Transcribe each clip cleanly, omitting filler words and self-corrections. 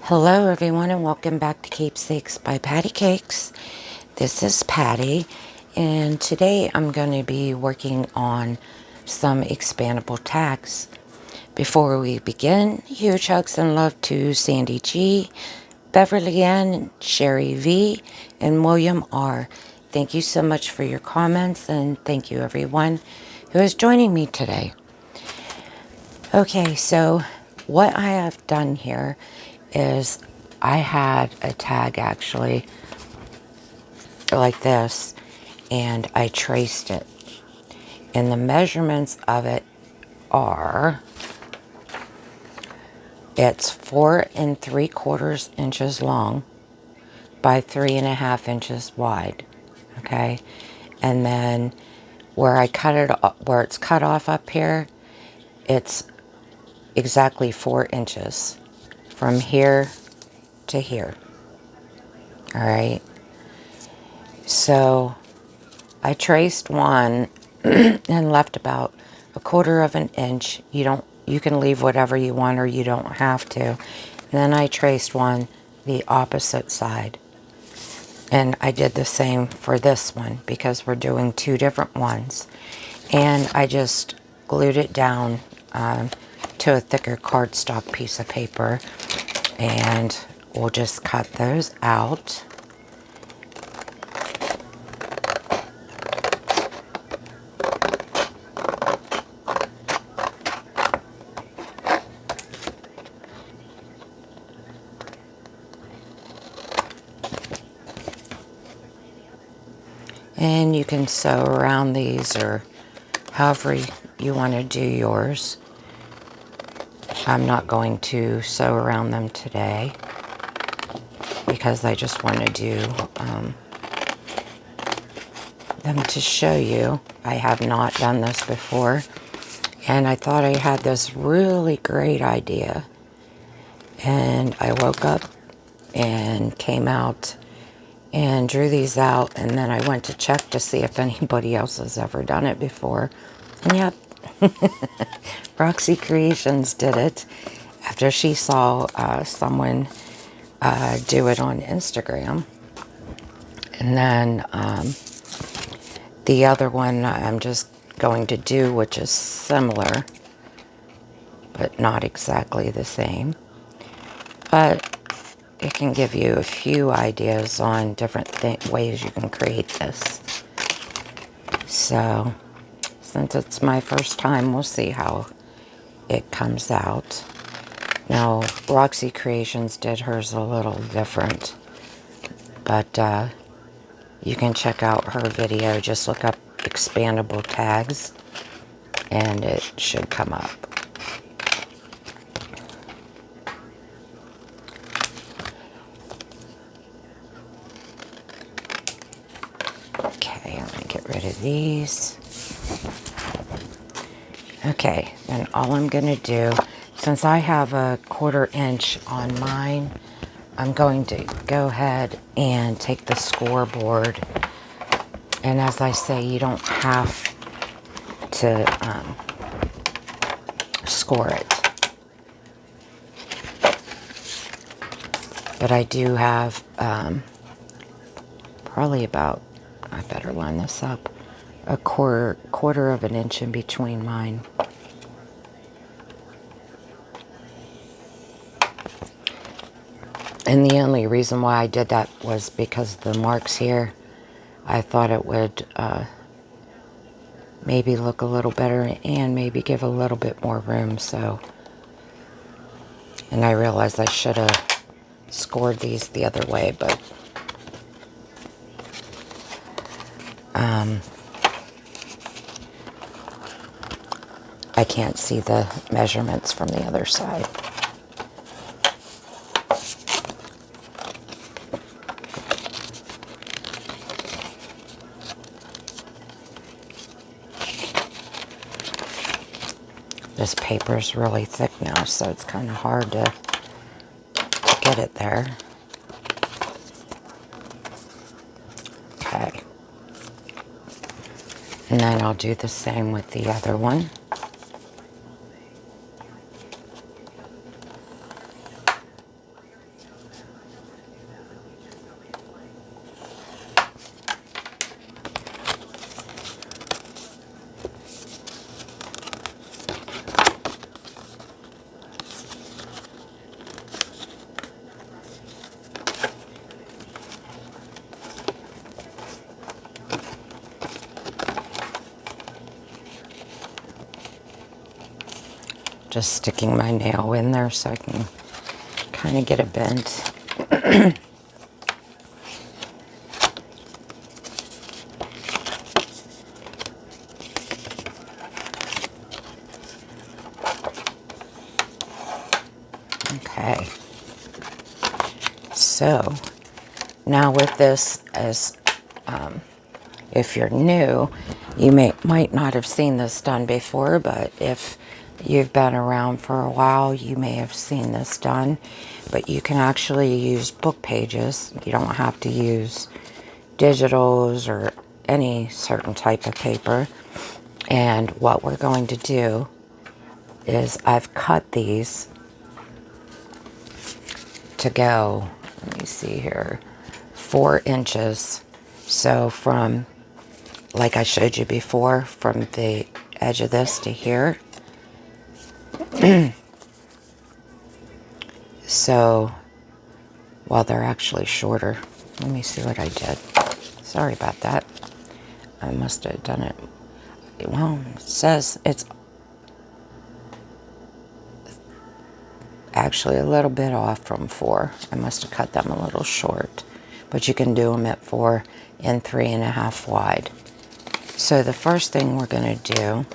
Hello everyone and welcome back to Keepsakes by Pattycakes. This is Patty and today I'm going to be working on some expandable tags. Before we begin, huge hugs and love to Sandy G, Beverly Ann, Sherry V, and William R. Thank you so much for your comments and thank you everyone who is joining me today. Okay, so what I have done here is I had a tag actually like this and I traced it. And the measurements of it are, it's 4 3/4 inches long by 3.5 inches wide. Okay. And then where I cut it, where it's cut off up here, it's exactly 4 inches from here to here. All right. So I traced one and left about 1/4 inch. You can leave whatever you want or you don't have to. And then I traced one the opposite side. And I did the same for this one because we're doing two different ones. And I just glued it down to a thicker cardstock piece of paper. And we'll just cut those out. And you can sew around these or however you want to do yours. I'm not going to sew around them today because I just want to do them to show you. I have not done this before and I thought I had this really great idea. And I woke up and came out and drew these out, and then I went to check to see if anybody else has ever done it before. And yep, Roxy Creations did it after she saw someone do it on Instagram. And then the other one I'm just going to do, which is similar, but not exactly the same. But it can give you a few ideas on different ways you can create this. So, since it's my first time, we'll see how it comes out. Now, Roxy Creations did hers a little different. But you can check out her video. Just look up Expandable Tags, and it should come up. Okay, I'm going to get rid of these. Okay, then all I'm going to do, since I have a 1/4 inch on mine, I'm going to go ahead and take the scoreboard. And as I say, you don't have to score it. But I do have probably about, I better line this up, a quarter of an inch in between mine. And the only reason why I did that was because of the marks here. I thought it would maybe look a little better and maybe give a little bit more room. So, and I realized I should have scored these the other way, but I can't see the measurements from the other side. This paper is really thick now, so it's kind of hard to get it there. Okay. And then I'll do the same with the other one. Just sticking my nail in there so I can kind of get it bent. Okay. So now with this, as if you're new, you might not have seen this done before, but if you've been around for a while, you may have seen this done. But you can actually use book pages. You don't have to use digitals or any certain type of paper. And what we're going to do is I've cut these to go, let me see here, 4 inches. So from, like I showed you before, from the edge of this to here. So, well, they're actually shorter. Let me see what I did. Sorry about that. I must have done it. Well, it says it's actually a little bit off from 4. I must have cut them a little short. But you can do them at 4 and 3.5 wide. So the first thing we're going to do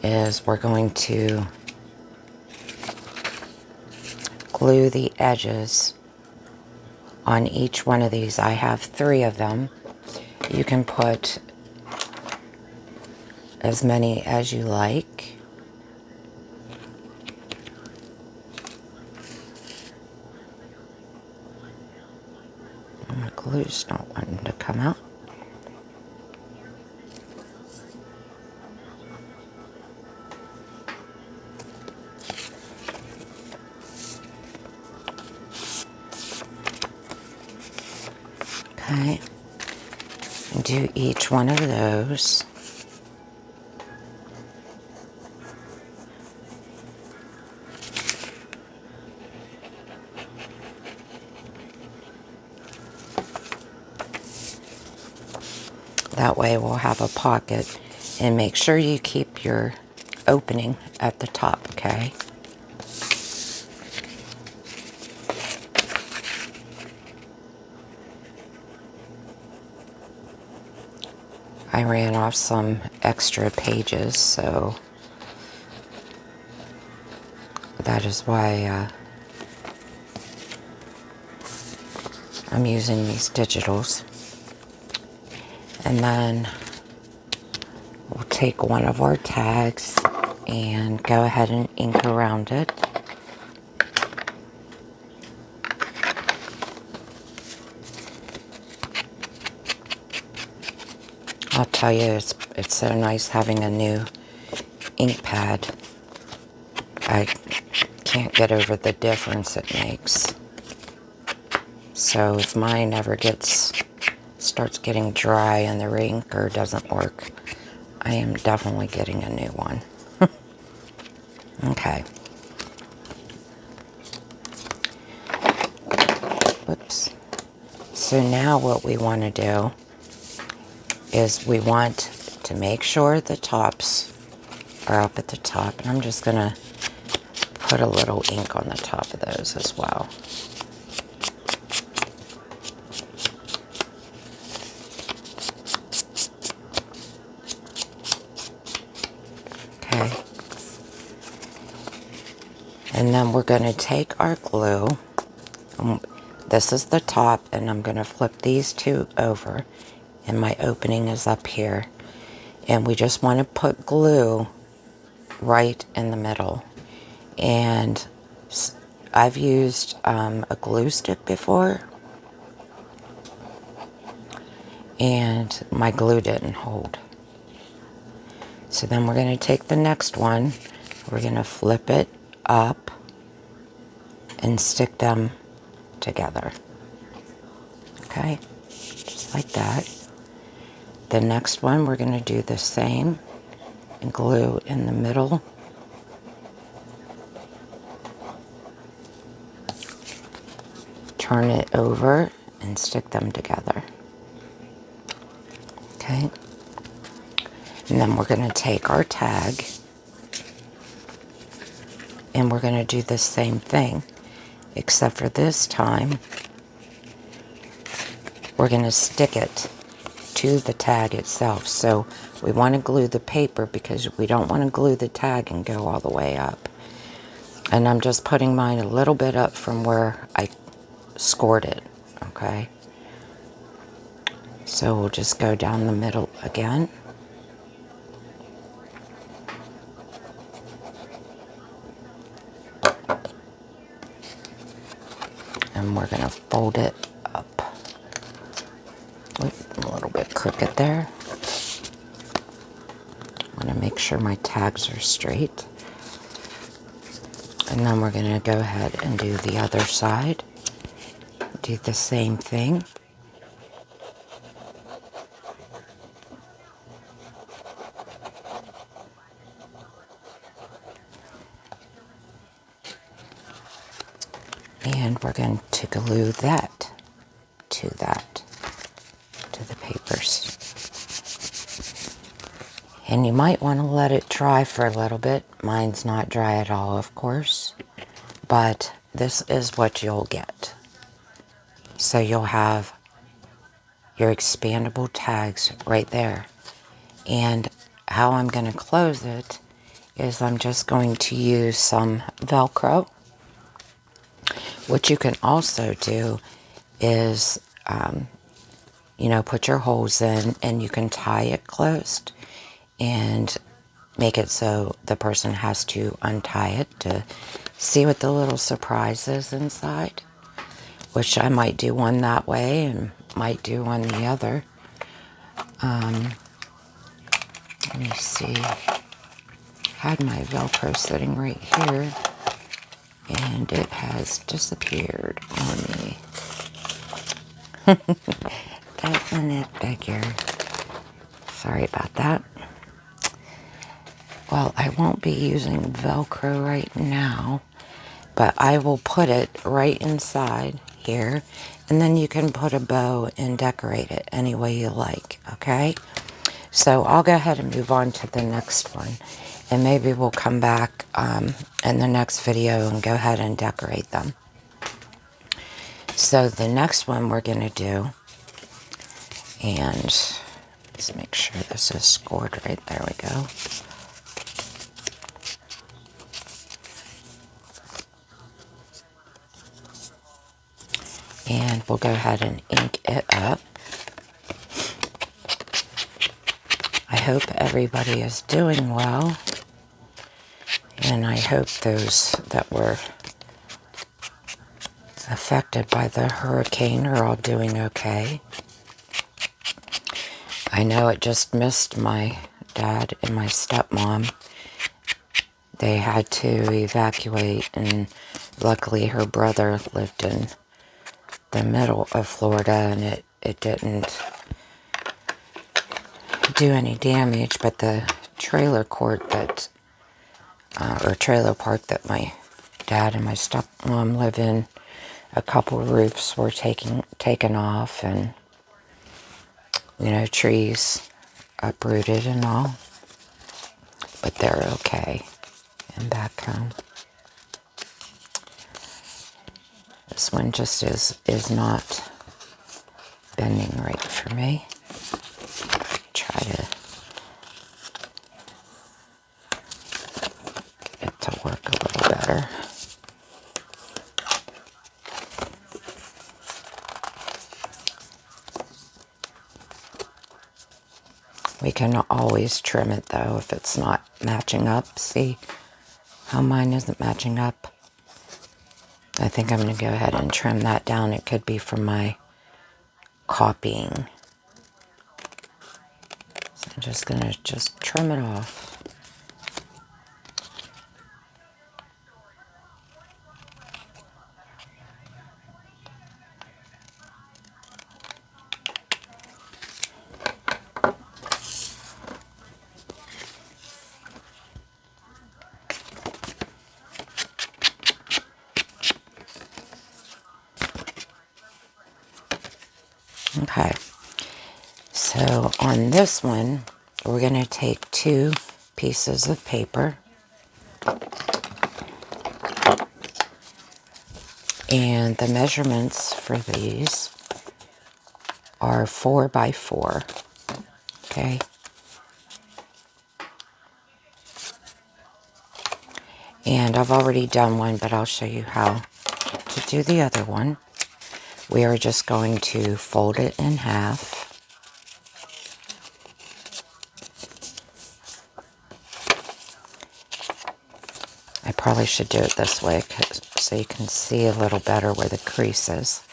is we're going to glue the edges on each one of these. I have 3 of them. You can put as many as you like. And the glue's not wanting to come out. Okay. Do each one of those. That way we'll have a pocket, and make sure you keep your opening at the top, okay? I ran off some extra pages, so that is why I'm using these digitals. And then we'll take one of our tags and go ahead and ink around it. I'll tell you, it's so nice having a new ink pad. I can't get over the difference it makes. So if mine ever starts getting dry and the ink or doesn't work, I am definitely getting a new one. Okay. Whoops. So now what we want to do is we want to make sure the tops are up at the top. And I'm just going to put a little ink on the top of those as well. Okay. And then we're going to take our glue. This is the top, and I'm going to flip these 2 over. And my opening is up here. And we just want to put glue right in the middle. And I've used a glue stick before, and my glue didn't hold. So then we're going to take the next one, we're going to flip it up and stick them together. Okay, just like that. The next one, we're going to do the same and glue in the middle. Turn it over and stick them together. Okay. And then we're going to take our tag And we're going to do the same thing, except for this time, we're going to stick it to the tag itself. So we want to glue the paper because we don't want to glue the tag and go all the way up. And I'm just putting mine a little bit up from where I scored it, okay? So we'll just go down the middle again. And we're going to fold it up. Oops, a little bit crooked there. I want to make sure my tags are straight. And then we're going to go ahead and do the other side. Do the same thing. And we're going to glue that to the papers. And you might want to let it dry for a little bit. Mine's not dry at all, of course. But this is what you'll get. So you'll have your expandable tags right there. And how I'm going to close it is I'm just going to use some Velcro. What you can also do is, you know, put your holes in and you can tie it closed and make it so the person has to untie it to see what the little surprise is inside. Which I might do one that way and might do one the other. Let me see. I had my Velcro sitting right here and it has disappeared on me. Doesn't it figure? Sorry about that. Well, I won't be using Velcro right now, but I will put it right inside here, and then you can put a bow and decorate it any way you like, okay? So I'll go ahead and move on to the next one, and maybe we'll come back in the next video and go ahead and decorate them. So the next one we're going to do, and let's make sure this is scored right. There we go. And we'll go ahead and ink it up. I hope everybody is doing well. And I hope those that were affected by the hurricane are all doing okay. I know it just missed my dad and my stepmom. They had to evacuate, and luckily her brother lived in the middle of Florida, and it didn't do any damage, but the trailer court that, or trailer park that my dad and my stepmom live in, a couple of roofs were taken off, and, you know, trees uprooted and all, but they're okay and back home. This one just is not bending right for me. Try to get it to work a little better. We can always trim it though if it's not matching up. See how mine isn't matching up? I think I'm going to go ahead and trim that down. It could be from my copying. So I'm just going to trim it off. Okay, so on this one, we're going to take 2 pieces of paper, And the measurements for these are 4 by 4. Okay. And I've already done one, but I'll show you how to do the other one. We are just going to fold it in half. I probably should do it this way so you can see a little better where the crease is.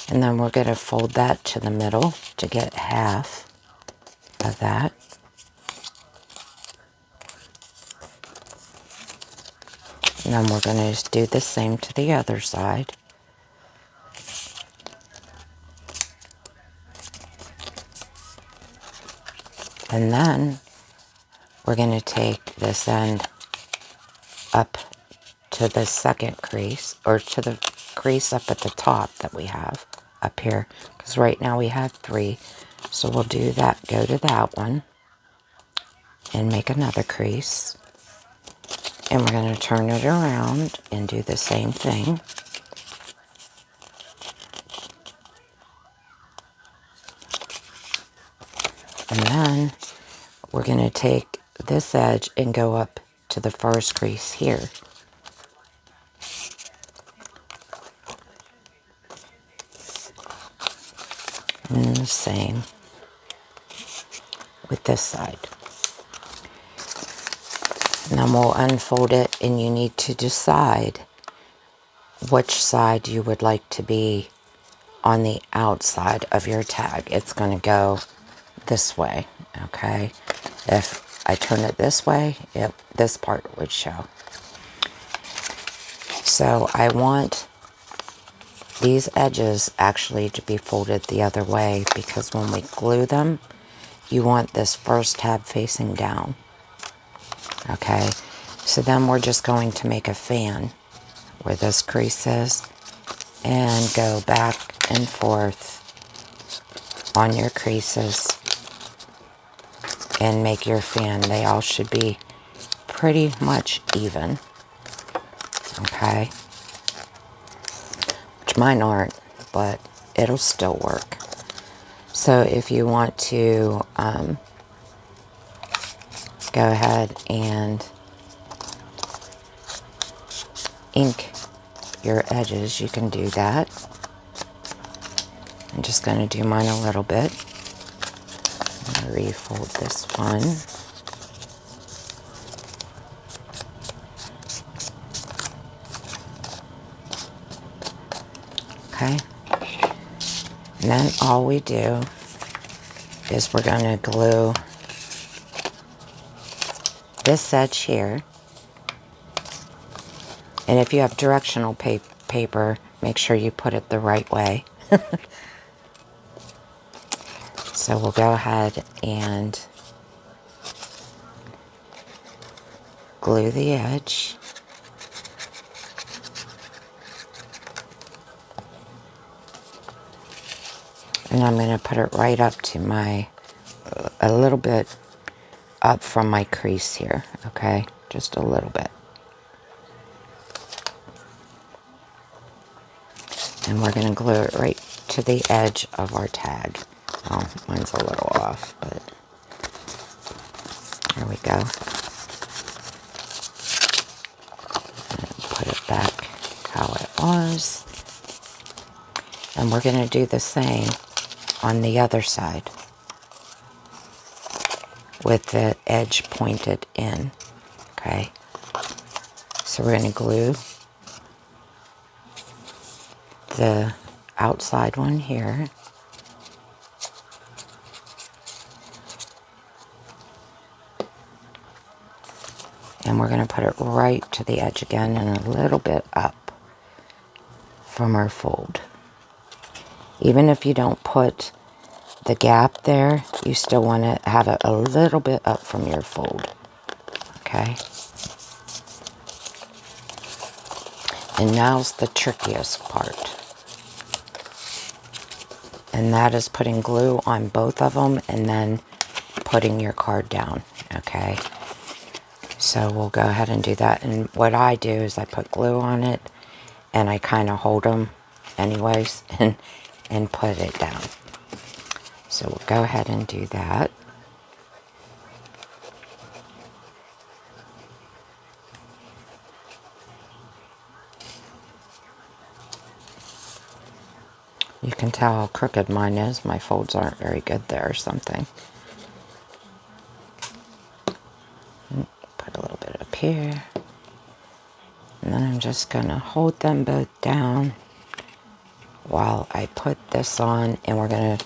And then we're going to fold that to the middle to get half of that. And then we're going to just do the same to the other side. And then we're going to take this end up to the second crease, or to the crease up at the top that we have up here. Because right now we have 3. So we'll do that, go to that one, and make another crease. And we're going to turn it around and do the same thing. And then we're going to take this edge and go up to the first crease here. And the same with this side. And then we'll unfold it, and you need to decide which side you would like to be on the outside of your tag. It's going to go this way, okay? If I turn it this way, this part would show. So I want these edges actually to be folded the other way, because when we glue them, you want this first tab facing down. Okay, so then we're just going to make a fan where this crease is and go back and forth on your creases and make your fan. They all should be pretty much even. Okay, which mine aren't, but it'll still work. So if you want to go ahead and ink your edges, you can do that. I'm just going to do mine a little bit. I'm going to refold this one. Okay. And then all we do is we're going to glue this edge here. And if you have directional paper, make sure you put it the right way. So we'll go ahead and glue the edge. And I'm going to put it right up to my, a little bit up from my crease here, okay? Just a little bit. And we're going to glue it right to the edge of our tag. Oh, mine's a little off, but there we go. And put it back how it was. And we're going to do the same on the other side with the edge pointed in, okay? So we're going to glue the outside one here. And we're going to put it right to the edge again and a little bit up from our fold. Even if you don't put the gap there, you still want to have it a little bit up from your fold. Okay? And now's the trickiest part. And that is putting glue on both of them and then putting your card down. Okay? So we'll go ahead and do that. And what I do is I put glue on it and I kind of hold them anyways and put it down. So we'll go ahead and do that. You can tell how crooked mine is. My folds aren't very good there or something. Put a little bit up here. And then I'm just going to hold them both down while I put this on. And we're going to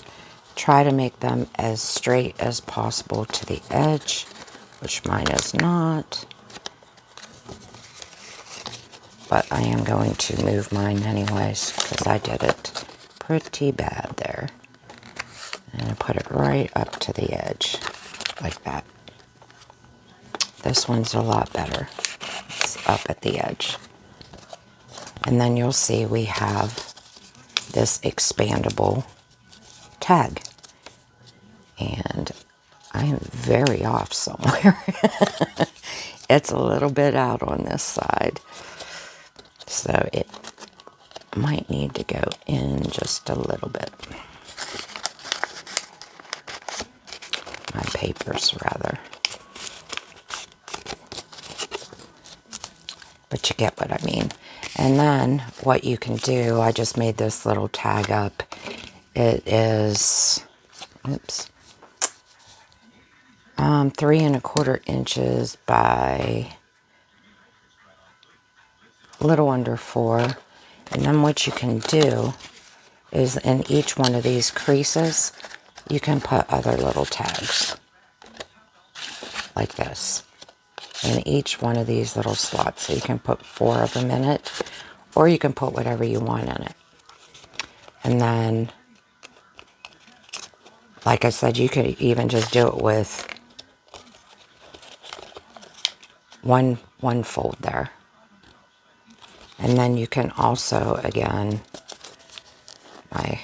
try to make them as straight as possible to the edge, which mine is not. But I am going to move mine anyways because I did it pretty bad there. And I put it right up to the edge like that. This one's a lot better. It's up at the edge. And then you'll see we have this expandable tag. And I am very off somewhere. It's a little bit out on this side. So it might need to go in just a little bit. My papers, rather. But you get what I mean. And then what you can do, I just made this little tag up. It is, oops, 3¼ inches by a little under 4. And then what you can do is in each one of these creases, you can put other little tags like this in each one of these little slots. So you can put 4 of them in it, or you can put whatever you want in it. And then, like I said, you could even just do it with one fold there. And then you can also, again, my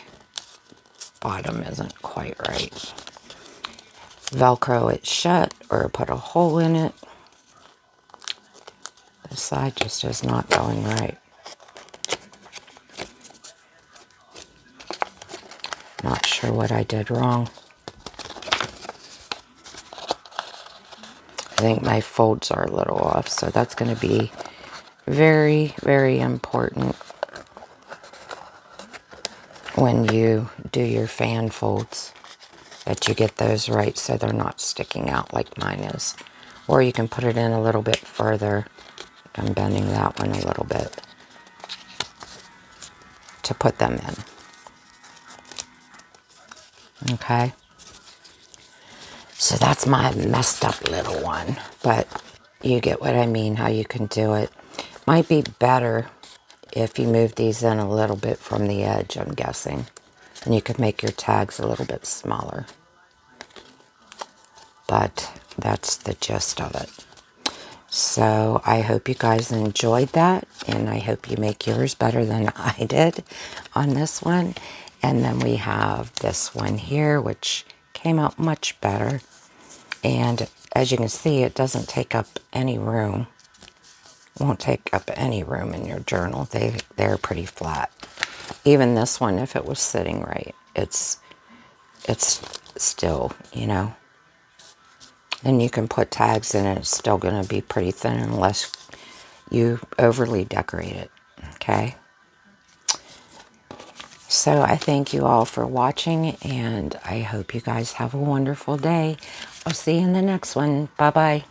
bottom isn't quite right, Velcro it shut or put a hole in it. This side just is not going right. Not sure what I did wrong. I think my folds are a little off, so that's going to be very, very important when you do your fan folds, that you get those right so they're not sticking out like mine is. Or you can put it in a little bit further. I'm bending that one a little bit to put them in. Okay. So that's my messed up little one, but you get what I mean, how you can do it. Might be better if you move these in a little bit from the edge, I'm guessing. And you could make your tags a little bit smaller. But that's the gist of it. So I hope you guys enjoyed that, and I hope you make yours better than I did on this one. And then we have this one here, which came out much better. And as you can see, it doesn't take up any room. It won't take up any room in your journal. They're pretty flat. Even this one, if it was sitting right, it's still, you know. And you can put tags in it. It's still going to be pretty thin unless you overly decorate it. Okay. So I thank you all for watching, and I hope you guys have a wonderful day. I'll see you in the next one. Bye-bye.